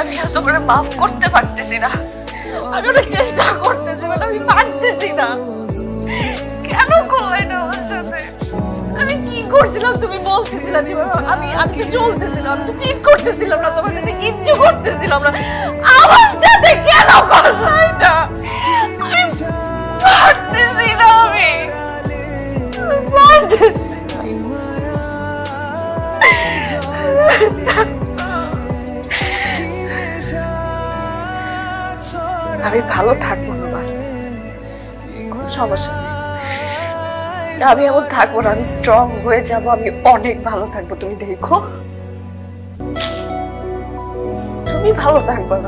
আমি আর তোমার মাফ করতে পারতেছি না। আমি অনেক চেষ্টা করতেছি, বাট আমি পারতেছি না। কেন করলে না আমার সাথে? আমি কি করছিলাম তুমি বলতেছিলা যে আমি আমি তো চলতেছিলাম, আমি তো চিট করতেছিলাম না, তোমার সাথে কিচ্ছু করতেছিলাম না। আমার সাথে কেন করলে এটা? আমি পারতেছি না, আমি পারতেছি আমি ভালো থাকবো না, কোনো সমস্যা নেই। আমি এমন থাকবো না, আমি স্ট্রং হয়ে যাব, আমি অনেক ভালো থাকবো। তুমি দেখো, তুমি ভালো থাকবে না।